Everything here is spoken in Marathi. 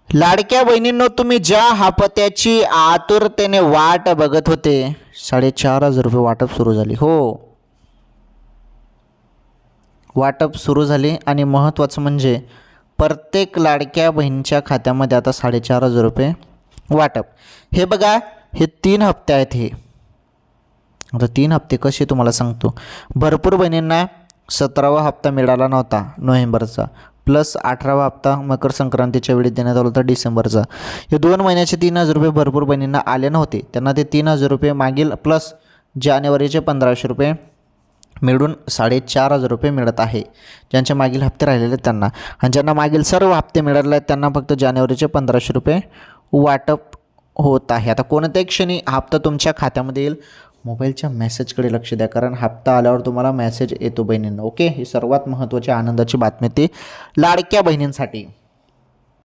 लाडक्या बहिणींनो, तुम्ही ज्या हप्त्याची आतुरतेने वाट बघत होते, 4,500 रुपये वाटप सुरू झाली. हो, वाटप सुरू झाले आणि महत्त्वाचं म्हणजे प्रत्येक लाडक्या बहिणीच्या खात्यामध्ये आता 4,500 रुपये वाटप. हे बघा, हे 3 हप्ते आहेत. हे आता 3 हप्ते कसे तुम्हाला सांगतो. भरपूर बहिणींना 17वा हप्ता मिळाला नव्हता नोव्हेंबरचा, प्लस 18वा हप्ता मकर संक्रांतीच्या वेळी देण्यात आला होता डिसेंबरचा. हे 2 महिन्याचे 3,000 रुपये भरपूर बहिणींना आले नव्हते. त्यांना ते 3,000 रुपये मागील प्लस जानेवारीचे 1,500 रुपये मिळून 4,500 रुपये मिळत आहे. ज्यांचे मागील हप्ते राहिलेले आहेत त्यांना, आणि ज्यांना मागील सर्व हप्ते मिळाले आहेत त्यांना फक्त जानेवारीचे 1,500 रुपये वाटप होत आहे. आता कोणत्याही क्षणी हप्ता तुमच्या खात्यामध्ये येईल. मोबाईलच्या मेसेजकडे लक्ष द्या, कारण हप्ता आल्यावर तुम्हाला मेसेज येतो बहिणींना. ओके, ही सर्वात महत्त्वाची आनंदाची बातमी ती लाडक्या बहिणींसाठी.